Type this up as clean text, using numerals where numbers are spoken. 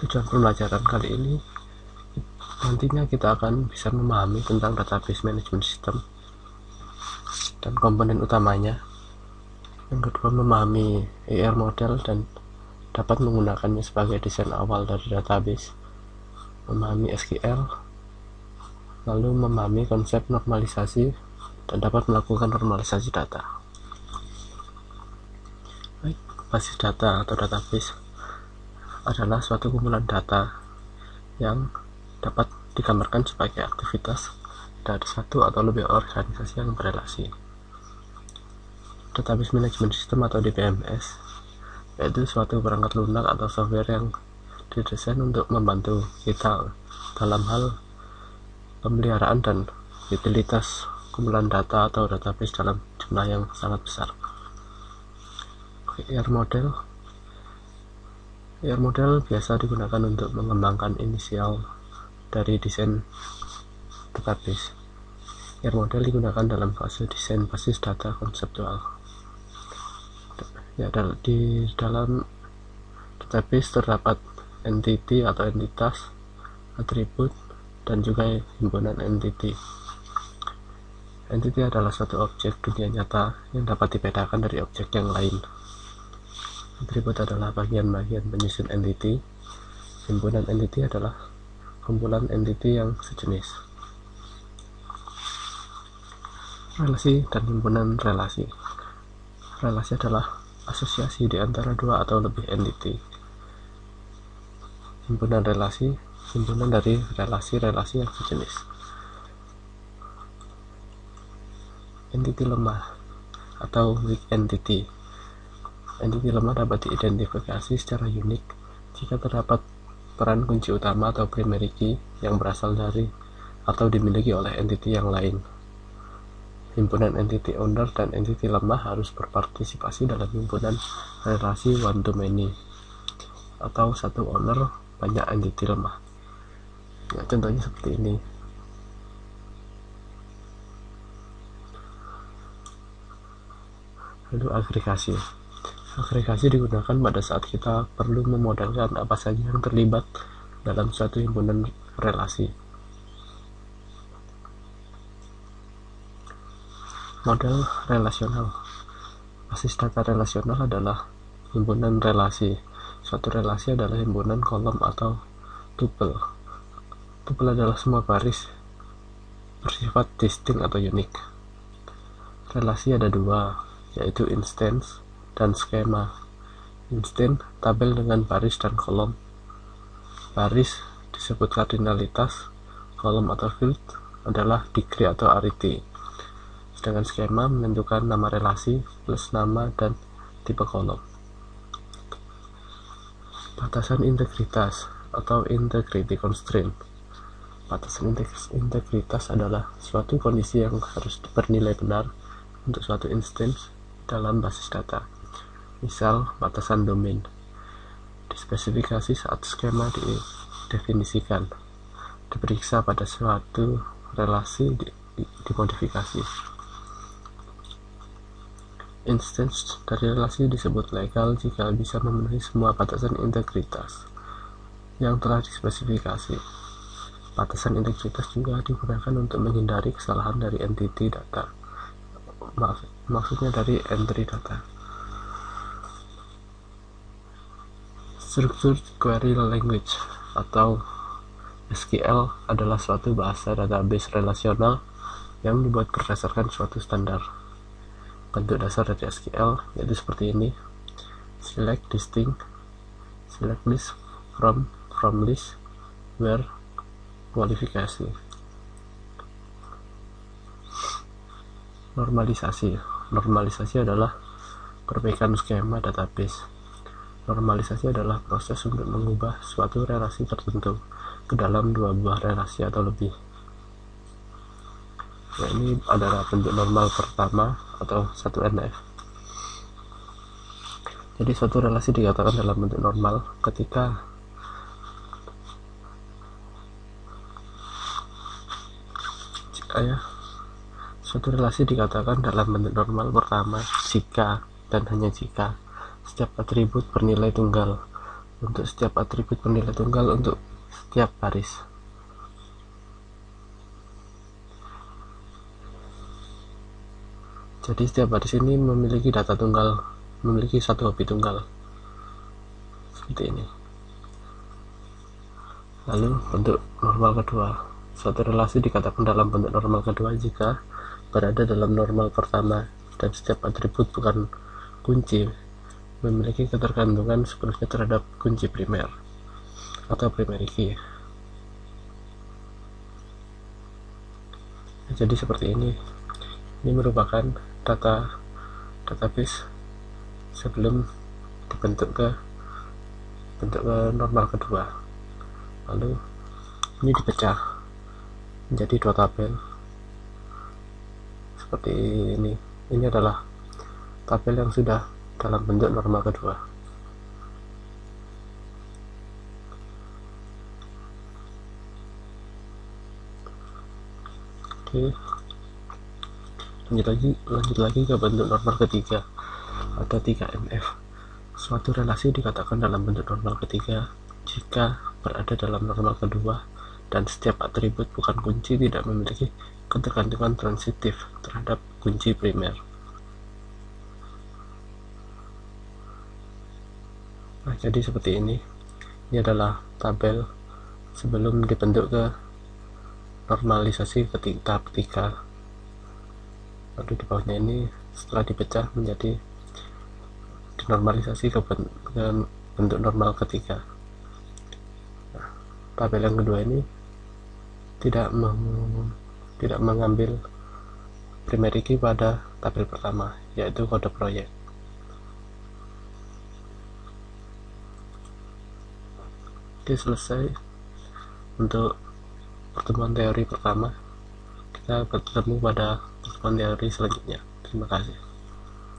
Tujuan pembelajaran kali ini nantinya kita akan bisa memahami tentang database management system dan komponen utamanya. Yang kedua, memahami ER model dan dapat menggunakannya sebagai desain awal dari database. Memahami SQL, lalu memahami konsep normalisasi dan dapat melakukan normalisasi data. Baik, basis data atau database adalah suatu kumpulan data yang dapat digambarkan sebagai aktivitas dari satu atau lebih organisasi yang berelasi. Database Management System atau DBMS yaitu suatu perangkat lunak atau software yang didesain untuk membantu kita dalam hal pemeliharaan dan utilitas kumpulan data atau database dalam jumlah yang sangat besar. ER model biasa digunakan untuk mengembangkan inisial dari desain database. ER model digunakan dalam fase desain basis data konseptual. Ya, di dalam database terdapat entity atau entitas, atribut, dan juga himpunan entity. Entity adalah suatu objek dunia nyata yang dapat dibedakan dari objek yang lain. Atribut adalah bagian-bagian penyusun entity. Himpunan entity adalah kumpulan entity yang sejenis. Relasi dan himpunan relasi. Relasi adalah asosiasi di antara dua atau lebih entity. Himpunan relasi, himpunan dari relasi-relasi yang sejenis. Entity lemah atau weak entity. Entity lemah dapat diidentifikasi secara unik jika terdapat peran kunci utama atau primary key yang berasal dari atau dimiliki oleh entity yang lain. Himpunan entity owner dan entity lemah harus berpartisipasi dalam himpunan relasi one to many atau satu owner banyak entity lemah. Ya, contohnya seperti ini. Lalu agregasi. Agregasi digunakan pada saat kita perlu memodelkan apa saja yang terlibat dalam suatu himpunan relasi. Model relasional. Basis data relasional adalah himpunan relasi. Suatu relasi adalah himpunan kolom atau tuple. Tuple adalah semua baris bersifat distinct atau unik. Relasi ada dua, yaitu instance dan skema. Instance, tabel dengan baris dan kolom. Baris disebut kardinalitas, kolom atau field adalah degree atau arity. Sedangkan skema menentukan nama relasi plus nama dan tipe kolom. Batasan integritas atau integrity constraint. Batasan integritas adalah suatu kondisi yang harus bernilai benar untuk suatu instance dalam basis data. Misal, batasan domain dispesifikasi saat skema didefinisikan, diperiksa pada suatu relasi dimodifikasi. Instance dari relasi disebut legal jika bisa memenuhi semua batasan integritas yang telah dispesifikasi. Batasan integritas juga digunakan untuk menghindari kesalahan dari entity data. Maksudnya dari entry data. Structured Query Language atau SQL adalah suatu bahasa database relasional yang dibuat berdasarkan suatu standar. Bentuk dasar dari SQL yaitu seperti ini: select, distinct, select list, from list, where, kualifikasi. Normalisasi adalah perbaikan skema database. Normalisasi adalah proses untuk mengubah suatu relasi tertentu ke dalam dua buah relasi atau lebih. Nah, ini adalah bentuk normal pertama atau 1NF. Jadi suatu relasi dikatakan dalam bentuk normal ketika suatu relasi dikatakan dalam bentuk normal pertama jika dan hanya jika setiap atribut bernilai tunggal untuk setiap atribut bernilai tunggal untuk setiap baris. Jadi setiap baris ini memiliki data tunggal, memiliki satu hobi tunggal seperti ini. Lalu bentuk normal kedua, suatu relasi dikatakan dalam bentuk normal kedua jika berada dalam normal pertama dan setiap atribut bukan kunci memiliki ketergantungan sepenuhnya terhadap kunci primer atau primary key. Jadi seperti ini merupakan database sebelum dibentuk ke normal kedua. Lalu ini dipecah menjadi dua tabel seperti ini. Ini adalah tabel yang sudah dalam bentuk normal kedua. Oke, lanjut lagi ke bentuk normal ketiga atau 3NF. Suatu relasi dikatakan dalam bentuk normal ketiga jika berada dalam normal kedua dan setiap atribut bukan kunci tidak memiliki ketergantungan transitif terhadap kunci primer. Nah, jadi seperti ini. Ini adalah tabel sebelum dibentuk ke normalisasi tahap ketiga. Lalu di bawahnya ini setelah dipecah menjadi dinormalisasi ke bentuk normal ketiga. Nah, tabel yang kedua ini tidak mengambil primary key pada tabel pertama, yaitu kode proyek. Oke, selesai untuk pertemuan teori pertama. Kita bertemu pada pertemuan teori selanjutnya. Terima kasih.